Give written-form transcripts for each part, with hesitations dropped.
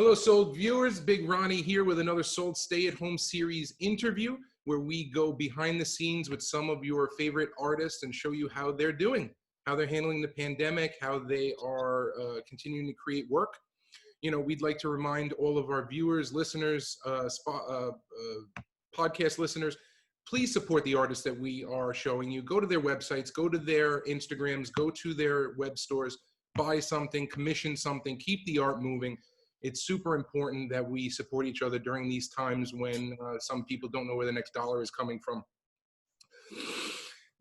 Hello, Sold viewers. Big Ronnie here with another Sold Stay-at-Home Series interview where we go behind the scenes with some of your favorite artists and show you how they're doing, how they're handling the pandemic, how they are continuing to create work. You know, we'd like to remind all of our viewers, listeners, podcast listeners, please support the artists that we are showing you. Go to their websites, go to their Instagrams, go to their web stores, buy something, commission something, keep the art moving. It's super important that we support each other during these times when some people don't know where the next dollar is coming from.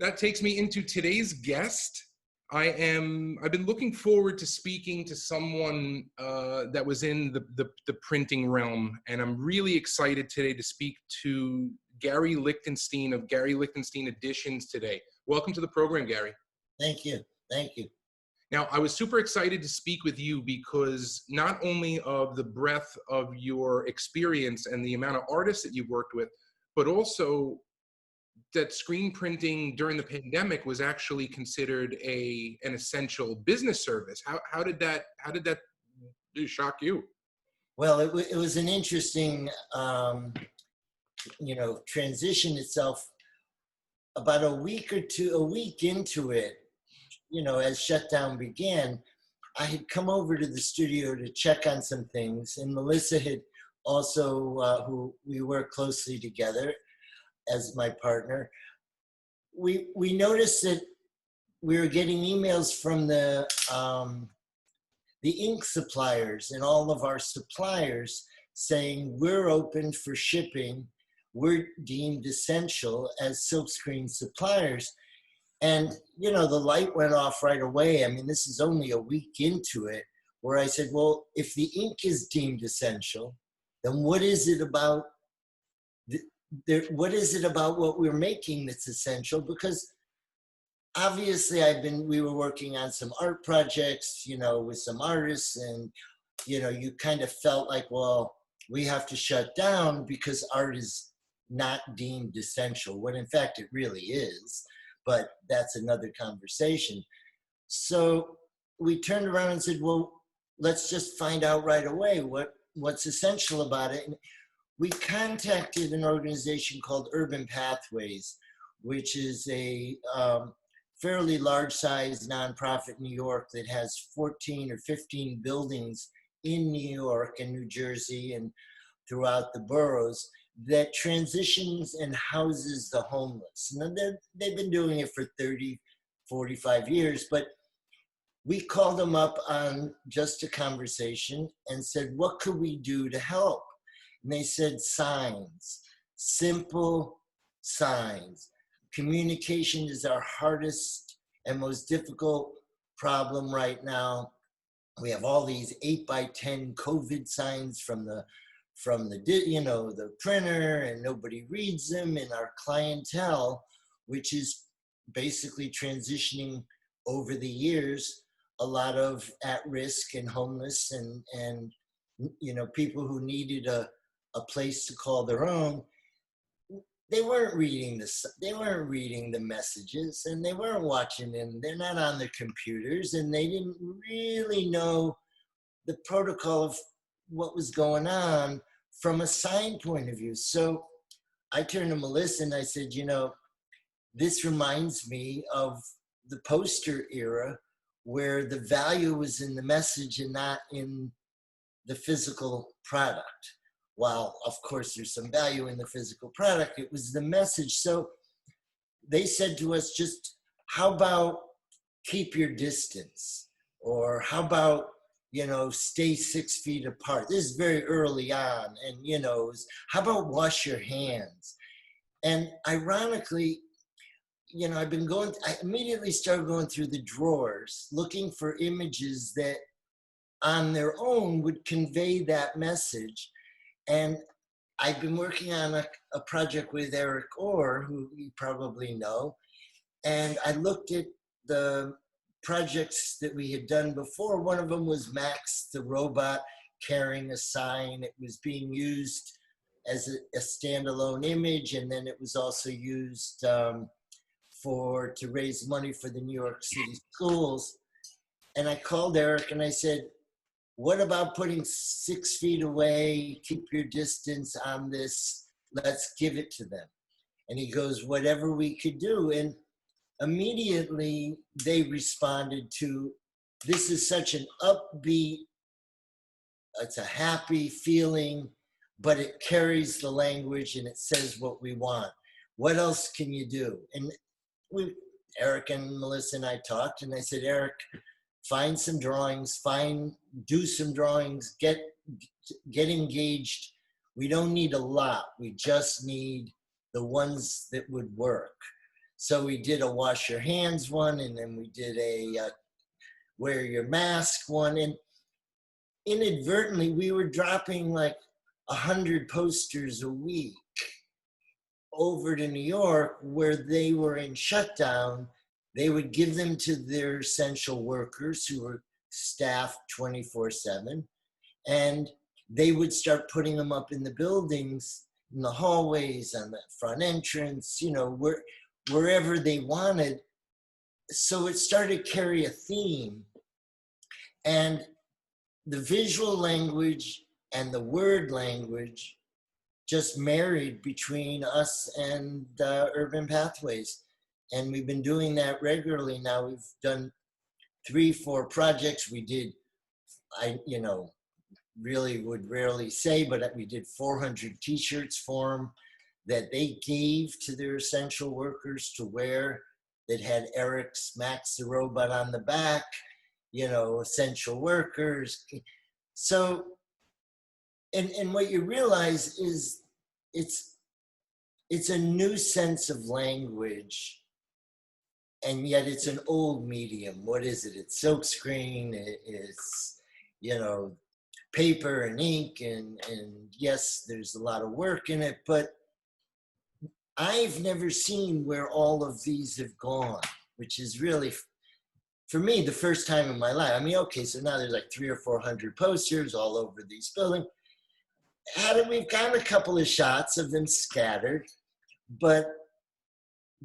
That takes me into today's guest. I've been looking forward to speaking to someone that was in the printing realm, and I'm really excited today to speak to Gary Lichtenstein of Gary Lichtenstein Editions today. Welcome to the program, Gary. Thank you. Thank you. Now, I was super excited to speak with you because not only of the breadth of your experience and the amount of artists that you've worked with, but also that screen printing during the pandemic was actually considered an essential business service. How did that shock you? Well, it was an interesting, transition itself. About a week into it, as shutdown began, I had come over to the studio to check on some things, and Melissa had also, who we work closely together as my partner, we noticed that we were getting emails from the ink suppliers and all of our suppliers saying, we're open for shipping, we're deemed essential as silkscreen suppliers. And, the light went off right away. I mean, this is only a week into it, where I said, well, if the ink is deemed essential, then what is it about what we're making that's essential? Because obviously we were working on some art projects, with some artists, and, you kind of felt like, well, we have to shut down because art is not deemed essential, when in fact it really is. But that's another conversation. So we turned around and said, well, let's just find out right away what's essential about it. And we contacted an organization called Urban Pathways, which is a fairly large-sized nonprofit in New York that has 14 or 15 buildings in New York and New Jersey and throughout the boroughs that transitions and houses the homeless. And they've been doing it for 30, 45 years, but we called them up on just a conversation and said, what could we do to help? And they said, signs, simple signs. Communication is our hardest and most difficult problem right now. We have all these 8x10 COVID signs from the printer, and nobody reads them, and our clientele, which is basically transitioning over the years, a lot of at-risk and homeless and people who needed a place to call their own. They weren't reading the messages, and they weren't watching them. They're not on their computers, and they didn't really know the protocol of what was going on from a sign point of view. So I turned to Melissa and I said, this reminds me of the poster era, where the value was in the message and not in the physical product. While of course there's some value in the physical product, it was the message. So they said to us, just how about keep your distance? Or how about, stay 6 feet apart? This is very early on. And, how about wash your hands? And ironically, I immediately started going through the drawers, looking for images that on their own would convey that message. And I've been working on a project with Eric Orr, who you probably know. And I looked at the projects that we had done before. One of them was Max the robot carrying a sign. It was being used as a standalone image, and then it was also used to raise money for the New York City schools. And I called Eric and I said, what about putting 6 feet away, keep your distance on this, let's give it to them. And he goes, whatever we could do. And immediately they responded to, this is such an upbeat, it's a happy feeling, but it carries the language and it says what we want. What else can you do? And Eric and Melissa and I talked, and I said, Eric, find some drawings, do some drawings, get engaged. We don't need a lot. We just need the ones that would work. So we did a wash your hands one, and then we did a wear your mask one. And inadvertently, we were dropping like 100 posters a week over to New York, where they were in shutdown. They would give them to their essential workers who were staffed 24/7, and they would start putting them up in the buildings, in the hallways, on the front entrance, wherever they wanted. So it started to carry a theme, and the visual language and the word language just married between us and Urban Pathways. And we've been doing that regularly now. We've done 3-4 projects. We did, really would rarely say, but we did 400 t-shirts for them that they gave to their essential workers to wear, that had Eric's Max the Robot on the back, essential workers. So, and what you realize is it's a new sense of language, and yet it's an old medium. What is it? It's silkscreen, it's, paper and ink, and yes, there's a lot of work in it, but I've never seen where all of these have gone, which is really, for me, the first time in my life. I mean, okay, so now there's like 300 or 400 posters all over these buildings. We've got a couple of shots of them scattered, but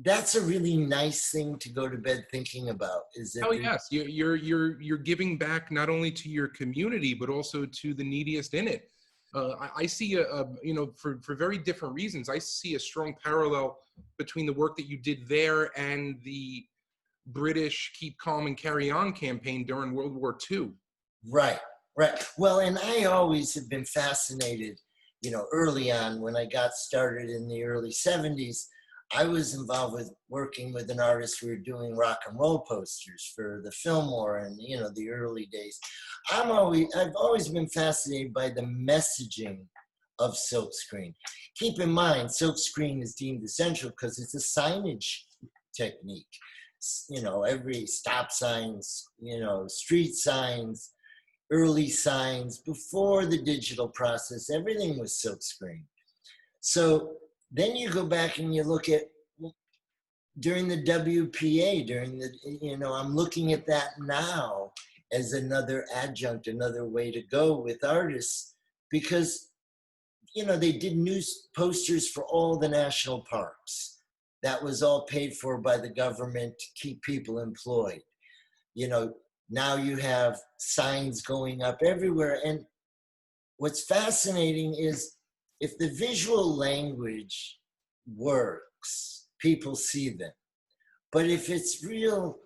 that's a really nice thing to go to bed thinking about. Is that? Oh yes, you're giving back not only to your community but also to the neediest in it. I see for very different reasons. I see a strong parallel between the work that you did there and the British Keep Calm and Carry On campaign during World War II. Right. Well, and I always have been fascinated, early on when I got started in the early 70s, I was involved with working with an artist. We were doing rock and roll posters for the Fillmore and, the early days. I've always been fascinated by the messaging of silkscreen. Keep in mind, silkscreen is deemed essential because it's a signage technique. Every stop signs, street signs, early signs, before the digital process, everything was silkscreen. So then you go back and you look at during the WPA, I'm looking at that now as another adjunct, another way to go with artists, because, they did news posters for all the national parks. That was all paid for by the government to keep people employed. Now you have signs going up everywhere. And what's fascinating is if the visual language works, people see them. But if it's real,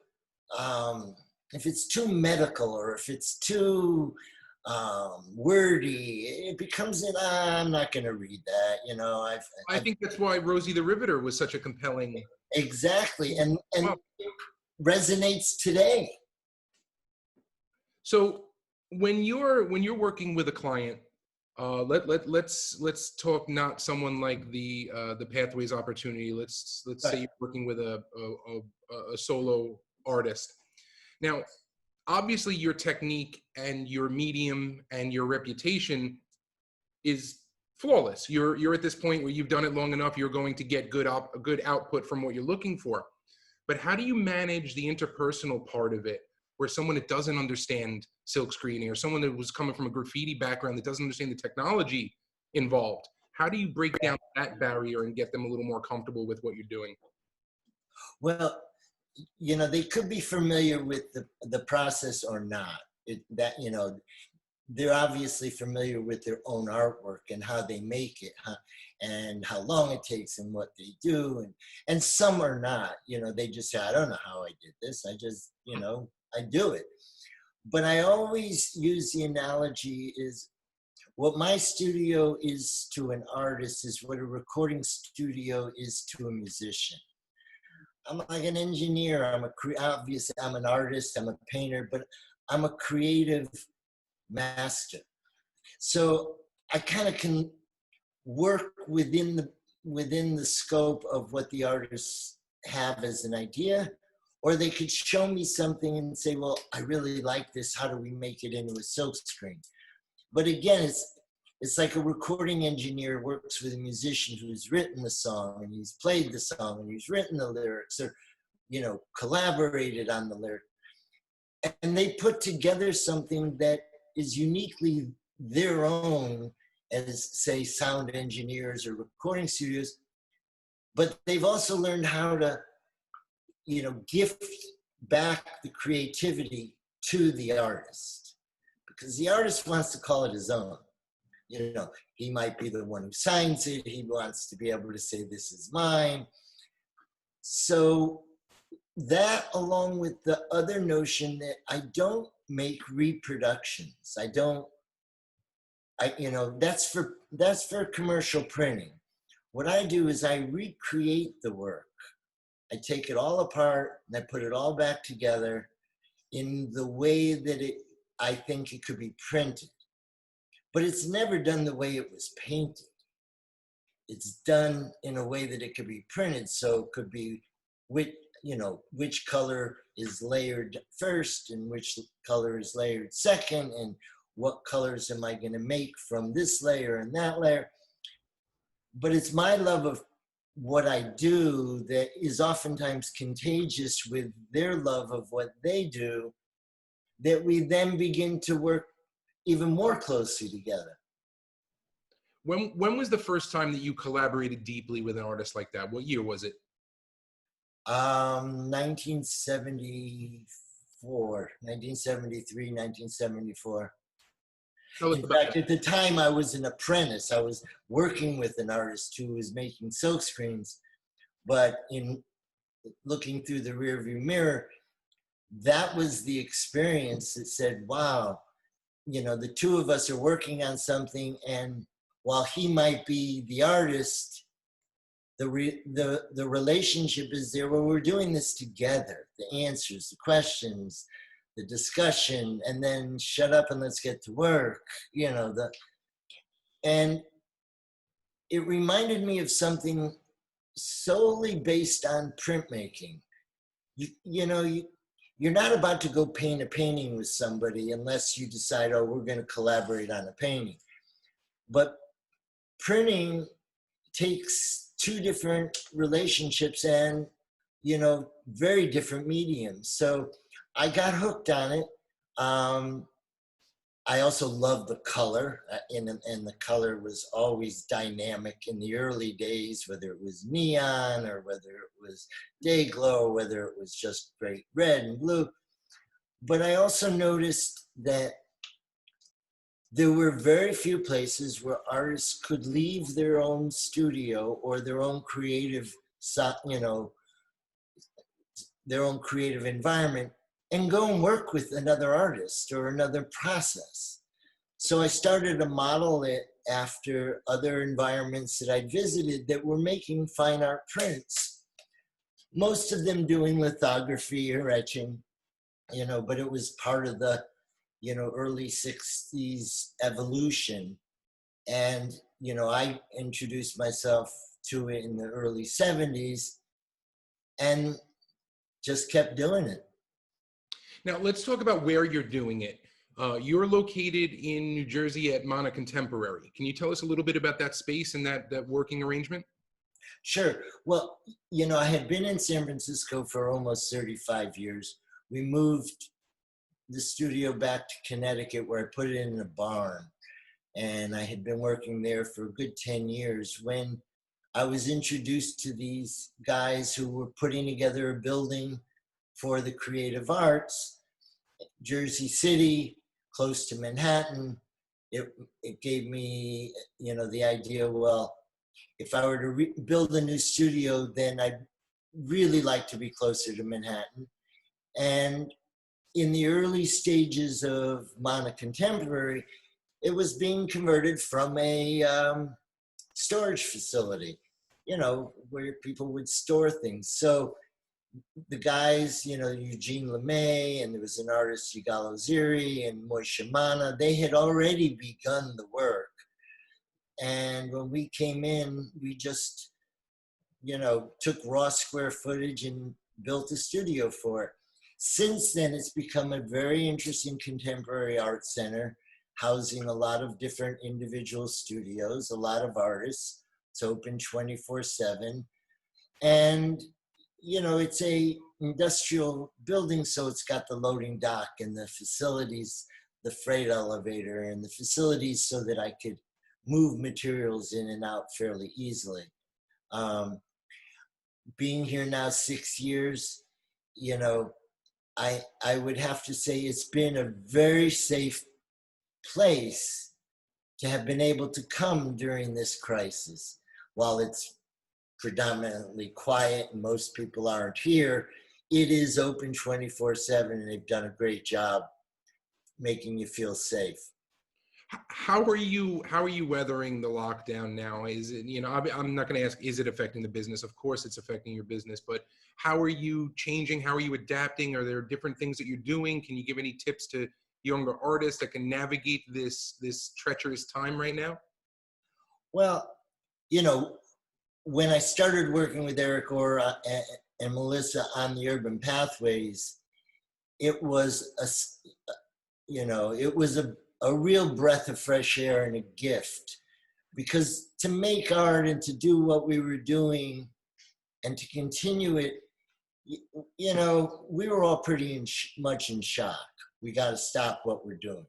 if it's too medical or if it's too wordy, it becomes I'm not going to read that. I think that's why Rosie the Riveter was such a compelling. Exactly, and it resonates today. So when you're working with a client, let's talk not someone like the Pathways opportunity. Let's say you're working with a solo artist. Now, obviously, your technique and your medium and your reputation is flawless. You're at this point where you've done it long enough. You're going to get good output from what you're looking for. But how do you manage the interpersonal part of it, where someone that doesn't understand silk screening, or someone that was coming from a graffiti background that doesn't understand the technology involved? How do you break down that barrier and get them a little more comfortable with what you're doing? Well, they could be familiar with the process or not. they're obviously familiar with their own artwork and how they make it, huh? And how long it takes and what they do. And some are not, they just say, I don't know how I did this. I just, I do it. But I always use the analogy is what my studio is to an artist is what a recording studio is to a musician. I'm like an engineer. Obviously I'm an artist, I'm a painter, but I'm a creative master. So I kind of can work within the scope of what the artists have as an idea, or they could show me something and say, well, I really like this. How do we make it into a silk screen? But again, it's like a recording engineer works with a musician who's written the song and he's played the song and he's written the lyrics, or collaborated on the lyric, and they put together something that is uniquely their own as, say, sound engineers or recording studios. But they've also learned how to gift back the creativity to the artist, because the artist wants to call it his own. He might be the one who signs it. He wants to be able to say, this is mine. So that, along with the other notion that I don't make reproductions. That's for commercial printing. What I do is I recreate the work. I take it all apart and I put it all back together in the way that I think it could be printed. But it's never done the way it was painted. It's done in a way that it could be printed. So it could be which color is layered first and which color is layered second, and what colors am I going to make from this layer and that layer. But it's my love of what I do that is oftentimes contagious with their love of what they do, that we then begin to work even more closely together. When was the first time that you collaborated deeply with an artist like that? What year was it? 1973, 1974. Tell us In about fact, that. at the time I was an apprentice. I was working with an artist who was making silk screens, but in looking through the rearview mirror, that was the experience that said, wow, the two of us are working on something, and while he might be the artist, the relationship is there where we're doing this together. The answers, the questions, the discussion, and then shut up and let's get to work. And it reminded me of something solely based on printmaking. You're not about to go paint a painting with somebody unless you decide, oh, we're going to collaborate on a painting. But printing takes two different relationships and, very different mediums. So I got hooked on it. I also loved the color, and the color was always dynamic in the early days, whether it was neon or whether it was day glow, or whether it was just great red and blue. But I also noticed that there were very few places where artists could leave their own studio or their own creative, their own creative environment and go and work with another artist or another process. So I started to model it after other environments that I'd visited that were making fine art prints, most of them doing lithography or etching, but it was part of the, early 60s evolution. And, I introduced myself to it in the early 70s and just kept doing it. Now let's talk about where you're doing it. You're located in New Jersey at Mana Contemporary. Can you tell us a little bit about that space and that working arrangement? Sure. Well, I had been in San Francisco for almost 35 years. We moved the studio back to Connecticut, where I put it in a barn. And I had been working there for a good 10 years when I was introduced to these guys who were putting together a building for the creative arts, Jersey City, close to Manhattan, it gave me, the idea, well, if I were to build a new studio, then I'd really like to be closer to Manhattan. And in the early stages of Mana Contemporary, it was being converted from a storage facility, where people would store things. So the guys, Eugene LeMay, and there was an artist, Yigal Oziri, and Moshe Mana, they had already begun the work. And when we came in, we just, took raw square footage and built a studio for it. Since then, it's become a very interesting contemporary art center, housing a lot of different individual studios, a lot of artists. It's open 24/7. And, it's a industrial building, so it's got the loading dock and the facilities, the freight elevator and the facilities so that I could move materials in and out fairly easily. Being here now 6 years, I would have to say it's been a very safe place to have been able to come during this crisis. While it's predominantly quiet and most people aren't here, it is open 24/7, and they've done a great job making you feel safe. How are you weathering the lockdown now? Is it, I'm not going to ask, is it affecting the business? Of course it's affecting your business, but how are you changing? How are you adapting? Are there different things that you're doing? Can you give any tips to younger artists that can navigate this treacherous time right now? Well, when I started working with Eric Orr and Melissa on the Urban Pathways, it was a real breath of fresh air and a gift, because to make art and to do what we were doing and to continue it, we were all pretty much in shock. We got to stop what we're doing.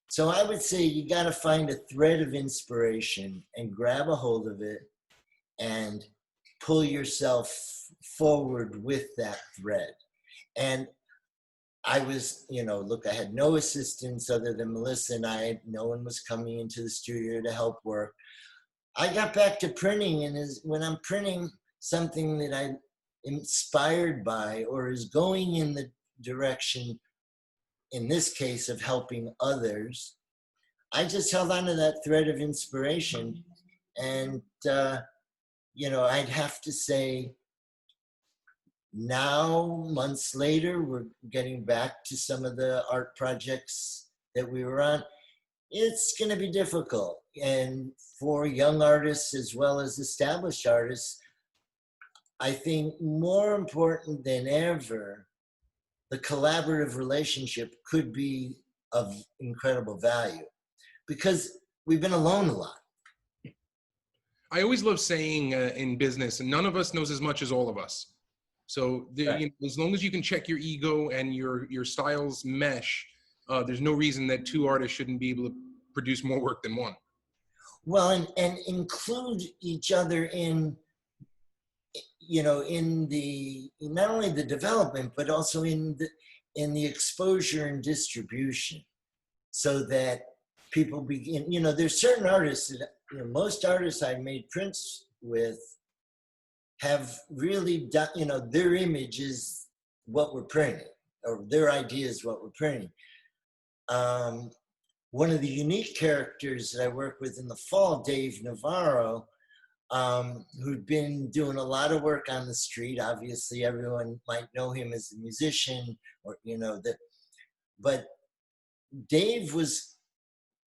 So I would say you got to find a thread of inspiration and grab a hold of it and pull yourself forward with that thread. And I was, I had no assistants other than Melissa and I. No one was coming into the studio to help work. I got back to printing, and when I'm printing something that I'm inspired by or is going in the direction, in this case, of helping others, I just held on to that thread of inspiration. And, I'd have to say, now, months later, we're getting back to some of the art projects that we were on. It's going to be difficult. And for young artists as well as established artists, I think more important than ever, the collaborative relationship could be of incredible value, because we've been alone a lot. I always love saying in business, none of us knows as much as all of us. So Right. as long as you can check your ego and your styles mesh, there's no reason that two artists shouldn't be able to produce more work than one. Well, and include each other in, in the, not only the development, but also in the exposure and distribution, so that people begin, there's certain artists that, most artists I made prints with have really done, their image is what we're printing, or their idea is what we're printing. One of the unique characters that I worked with in the fall, Dave Navarro, who'd been doing a lot of work on the street. Obviously, everyone might know him as a musician, or, but Dave was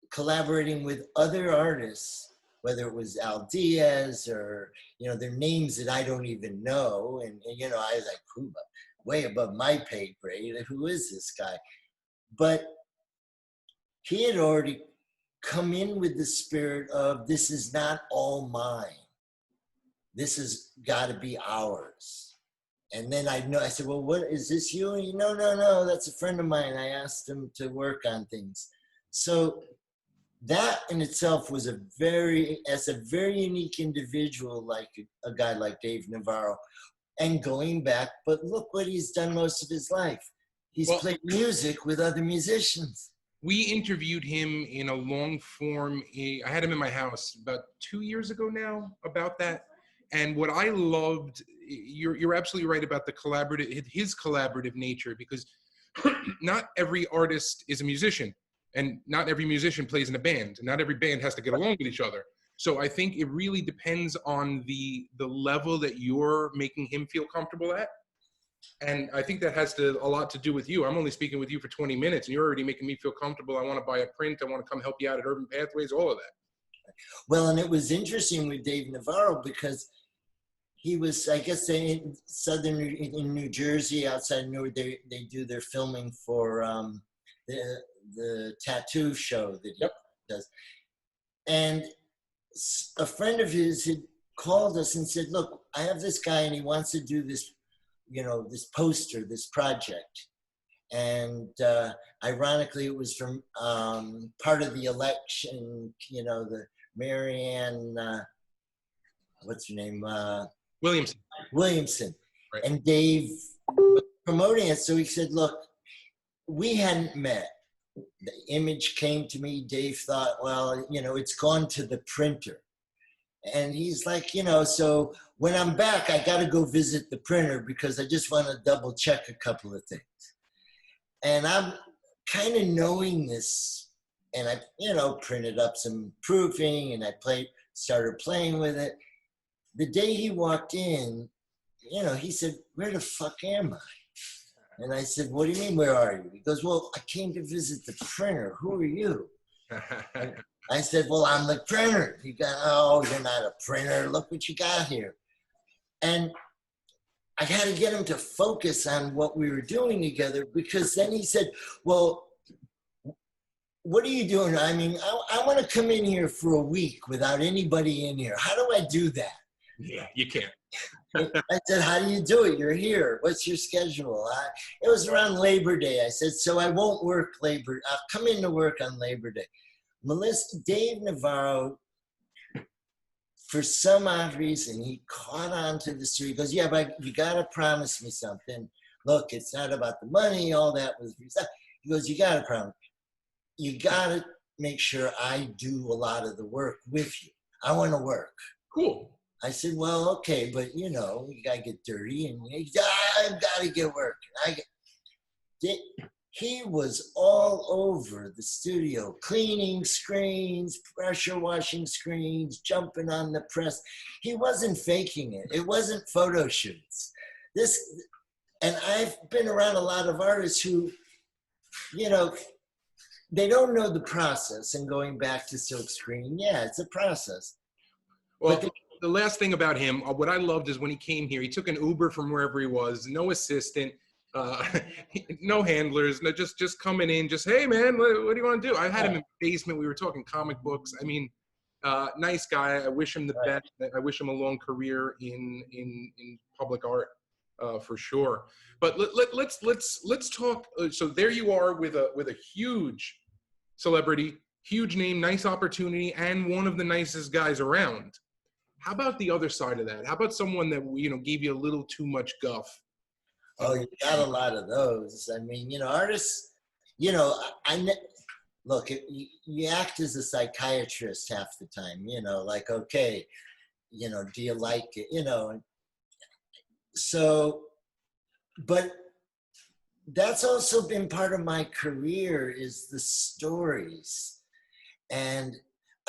collaborating with other artists, whether it was Al Diaz or, their names that I don't even know. And I was like, who, way above my pay grade, who is this guy? But he had already come in with the spirit of, this is not all mine. This has got to be ours. And then I said, well, what is this you? And no, that's a friend of mine. I asked him to work on things. So that in itself was as a very unique individual, like a guy like Dave Navarro, and going back, but look what he's done most of his life. He's played music with other musicians. We interviewed him in a long form. I had him in my house about 2 years ago now about that. And what I loved, you're absolutely right about his collaborative nature, because not every artist is a musician, and not every musician plays in a band, and not every band has to get along with each other. So I think it really depends on the level that you're making him feel comfortable at. And I think that has a lot to do with you. I'm only speaking with you for 20 minutes and you're already making me feel comfortable. I want to buy a print. I want to come help you out at Urban Pathways, all of that. Well, and it was interesting with Dave Navarro because he was, I guess, in New Jersey, outside Newark, they do their filming for the tattoo show that he does. And a friend of his had called us and said, look, I have this guy and he wants to do this, this poster, this project. And ironically, it was from part of the election, the Marianne, what's her name? Williamson. Right. And Dave was promoting it. So he said, look, we hadn't met. The image came to me. Dave thought, well, it's gone to the printer. And he's like, so when I'm back, I got to go visit the printer because I just want to double check a couple of things. And I'm kind of knowing this, and I, printed up some proofing and I started playing with it. The day he walked in, he said, where the fuck am I? And I said, what do you mean, where are you? He goes, well, I came to visit the printer. Who are you? I said, well, I'm the printer. He goes, oh, you're not a printer. Look what you got here. And I had to get him to focus on what we were doing together, because then he said, well, what are you doing? I mean, I want to come in here for a week without anybody in here. How do I do that? Yeah, you can't. I said, how do you do it? You're here. What's your schedule? It was around Labor Day. I said, so I won't work I'll come in to work on Labor Day. Dave Navarro, for some odd reason, he caught on to the story. He goes, yeah, but you got to promise me something. Look, it's not about the money. All that was. He goes, you got to promise. You got to make sure I do a lot of the work with you. I want to work. Cool. I said, well, okay, but you got to get dirty, and I've got to get work. He was all over the studio, cleaning screens, pressure washing screens, jumping on the press. He wasn't faking it. It wasn't photo shoots. And I've been around a lot of artists who, they don't know the process. And going back to silk screening, yeah, it's a process. Well, the last thing about him, what I loved is when he came here, he took an Uber from wherever he was, no assistant, no handlers, no, just coming in, just, hey man, what do you want to do? I had him in the basement. We were talking comic books. I mean, nice guy. I wish him the best. I wish him a long career in public art, for sure. But let's talk. So there you are with a huge celebrity, huge name, nice opportunity, and one of the nicest guys around. How about the other side of that? How about someone that, gave you a little too much guff? Oh, you got a lot of those. I mean, artists, look, you act as a psychiatrist half the time, like, okay, do you like it? So, but that's also been part of my career, is the stories. And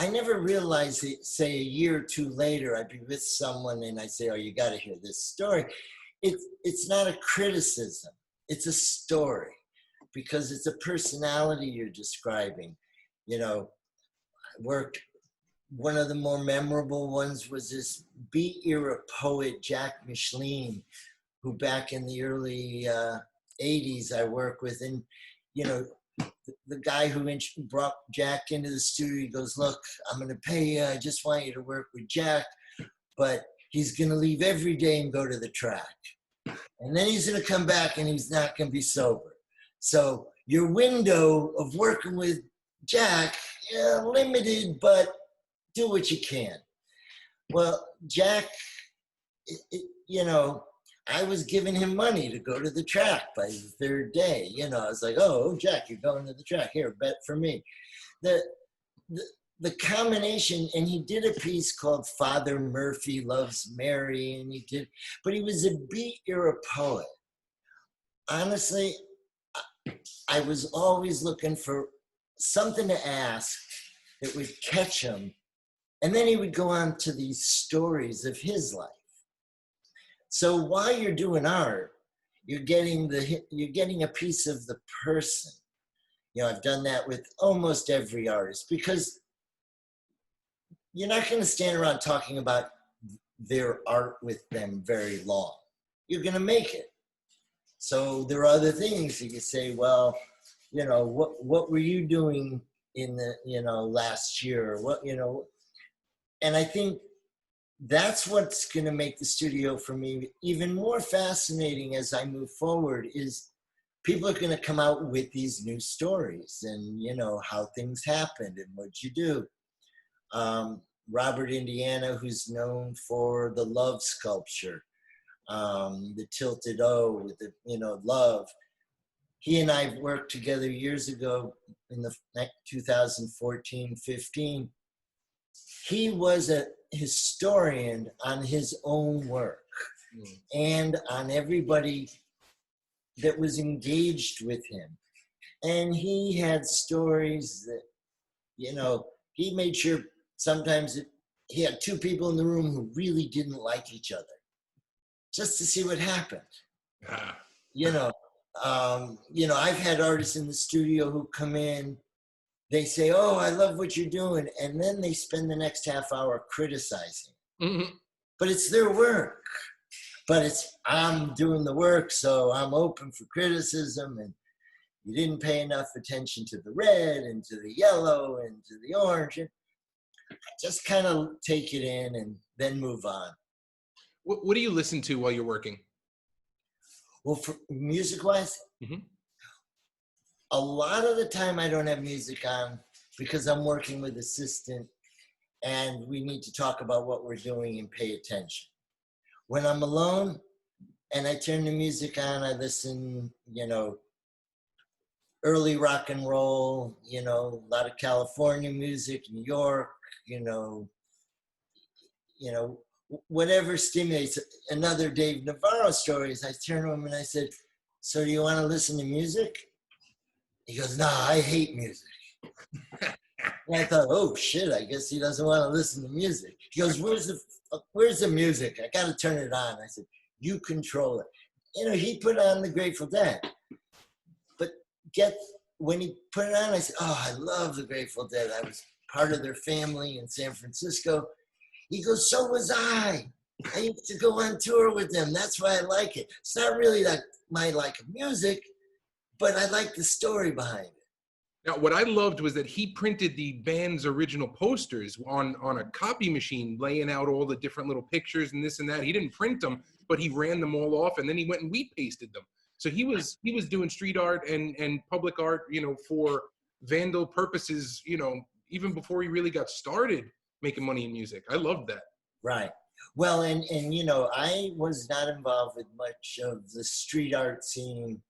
I never realized it, say a year or two later, I'd be with someone and I say, oh, you got to hear this story. It's not a criticism. It's a story, because it's a personality you're describing. One of the more memorable ones was this beat era poet, Jack Micheline, who back in the early 80s I worked with. And, the guy who brought Jack into the studio, he goes, look, I'm going to pay you. I just want you to work with Jack, but he's going to leave every day and go to the track. And then he's going to come back and he's not going to be sober. So your window of working with Jack, limited, but do what you can. Well, Jack, I was giving him money to go to the track by the third day. You know, I was like, oh, Jack, you're going to the track. Here, bet for me. The, the, the combination, and he did a piece called Father Murphy Loves Mary, and but he was a beat era poet. Honestly, I was always looking for something to ask that would catch him. And then he would go on to these stories of his life. So while you're doing art, you're getting a piece of the person. You know, I've done that with almost every artist, because you're not going to stand around talking about their art with them very long. You're going to make it. So there are other things that you say, well, you know, what were you doing in the, you know, last year? Or what, you know, and I think that's what's going to make the studio for me even more fascinating as I move forward, is people are going to come out with these new stories and, you know, how things happened and what you do. Robert Indiana, who's known for the love sculpture, the tilted O with the, you know, love. He and I worked together years ago in the 2014-15. He was a historian on his own work and on everybody that was engaged with him. And he had stories that, you know, he made sure sometimes he had two people in the room who really didn't like each other, just to see what happened. You know, I've had artists in the studio who come in, they say, oh, I love what you're doing. And then they spend the next half hour criticizing. Mm-hmm. But it's their work. But I'm doing the work, so I'm open for criticism. And you didn't pay enough attention to the red and to the yellow and to the orange. And I just kind of take it in and then move on. What do you listen to while you're working? Well, for music-wise, mm-hmm. A lot of the time I don't have music on because I'm working with assistant and we need to talk about what we're doing and pay attention. When I'm alone and I turn the music on, I listen, you know, early rock and roll, you know, a lot of California music, New York, you know, whatever stimulates. Another Dave Navarro stories, I turn to him and I said, so do you want to listen to music? He goes, no, I hate music. And I thought, oh shit, I guess he doesn't want to listen to music. He goes, where's the music? I got to turn it on. I said, you control it. You know, he put on the Grateful Dead. But when he put it on, I said, oh, I love the Grateful Dead. I was part of their family in San Francisco. He goes, so was I. I used to go on tour with them. That's why I like it. It's not really like my like of music, but I like the story behind it. Now, what I loved was that he printed the band's original posters on a copy machine, laying out all the different little pictures and this and that. He didn't print them, but he ran them all off, and then he went and wheat pasted them. So he was doing street art and public art, you know, for vandal purposes, you know, even before he really got started making money in music. I loved that. Right. Well, and you know, I was not involved with much of the street art scene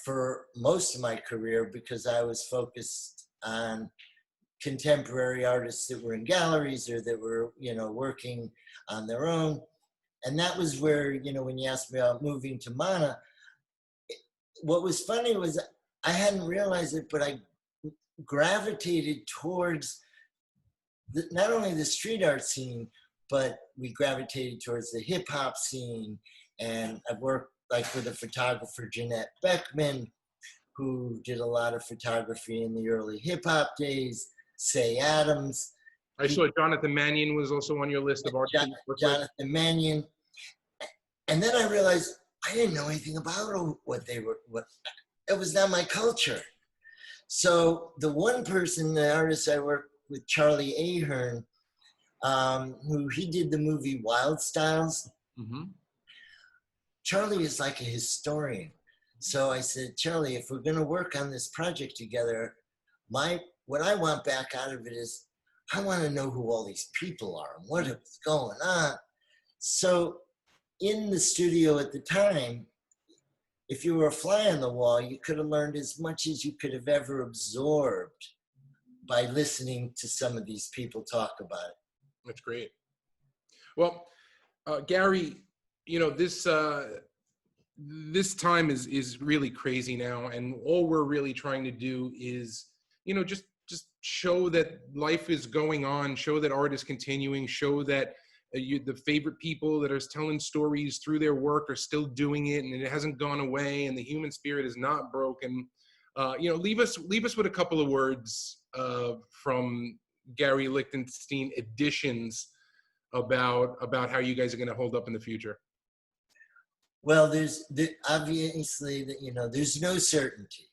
for most of my career because I was focused on contemporary artists that were in galleries or that were, you know, working on their own. And that was where, you know, when you asked me about moving to Mana, what was funny was I hadn't realized it, but I gravitated towards not only the street art scene, but we gravitated towards the hip hop scene. And I've worked like with a photographer, Jeanette Beckman, who did a lot of photography in the early hip hop days, Say Adams. I saw Jonathan Mannion was also on your list of artists. Jonathan Mannion. And then I realized I didn't know anything about what it was not my culture. So the one person, the artist I worked with, Charlie Ahern, who he did the movie Wild Styles. Mm-hmm. Charlie is like a historian. So I said, Charlie, if we're going to work on this project together, what I want back out of it is I want to know who all these people are and what is going on. So in the studio at the time, if you were a fly on the wall, you could have learned as much as you could have ever absorbed by listening to some of these people talk about it. That's great. Well, Gary, you know, this time is really crazy now, and all we're really trying to do is, you know, just show that life is going on, show that art is continuing, show that the favorite people that are telling stories through their work are still doing it, and it hasn't gone away, and the human spirit is not broken. You know, leave us with a couple of words from Gary Lichtenstein Editions about how you guys are going to hold up in the future. Well, obviously, you know, there's no certainty,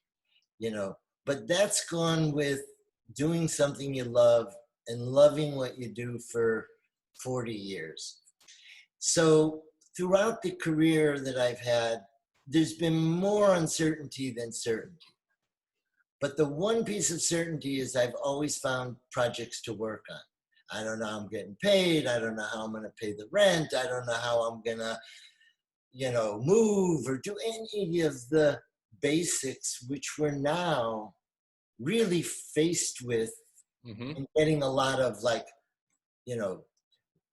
you know, but that's gone with doing something you love and loving what you do for 40 years. So throughout the career that I've had, there's been more uncertainty than certainty. But the one piece of certainty is I've always found projects to work on. I don't know how I'm getting paid. I don't know how I'm going to pay the rent. I don't know how I'm going to, you know, move or do any of the basics, which we're now really faced with and getting a lot of, like, you know,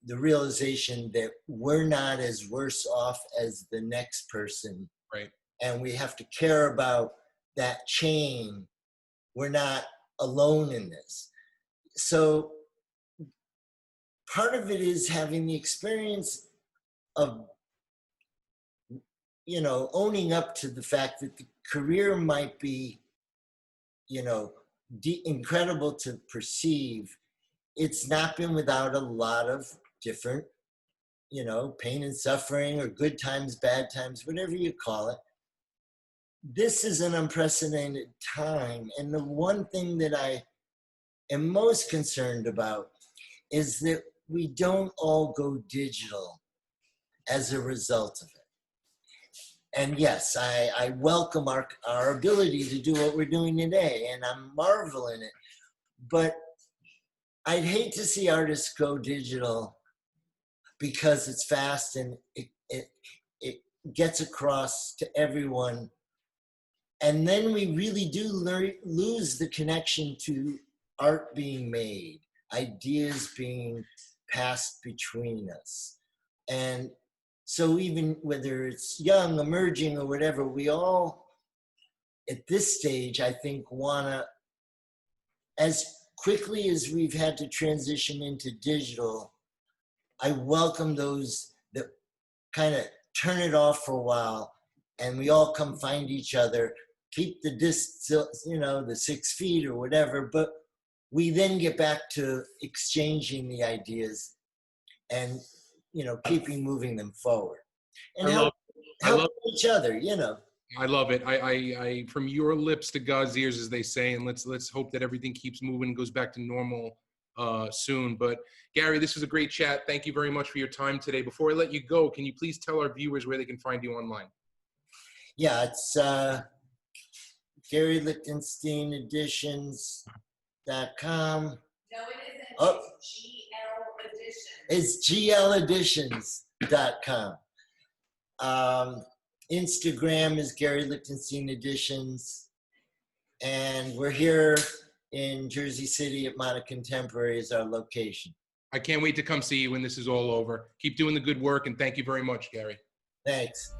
the realization that we're not as worse off as the next person. Right. And we have to care about that chain. We're not alone in this. So part of it is having the experience of, you know, owning up to the fact that the career might be, you know, incredible to perceive. It's not been without a lot of different, you know, pain and suffering, or good times, bad times, whatever you call it. This is an unprecedented time. And the one thing that I am most concerned about is that we don't all go digital as a result of it. And yes, I welcome our ability to do what we're doing today, and I'm marveling it. But I'd hate to see artists go digital because it's fast and it gets across to everyone. And then we really do lose the connection to art being made, ideas being passed between us. And so even whether it's young, emerging, or whatever, we all, at this stage, I think, want to, as quickly as we've had to transition into digital, I welcome those that kind of turn it off for a while and we all come find each other, keep the distance, you know, the 6 feet or whatever, but we then get back to exchanging the ideas and, you know, keeping moving them forward and help each other, you know. I love it. I from your lips to God's ears, as they say, and let's hope that everything keeps moving and goes back to normal soon. But Gary, this was a great chat. Thank you very much for your time today. Before I let you go, can you please tell our viewers where they can find you online? Yeah, it's Gary Lichtenstein Editions.com. No, it isn't. Oh. It's It's GL Editions. GLEditions.com. Instagram is Gary Lichtenstein Editions. And we're here in Jersey City at Modern Contemporary is our location. I can't wait to come see you when this is all over. Keep doing the good work, and thank you very much, Gary. Thanks.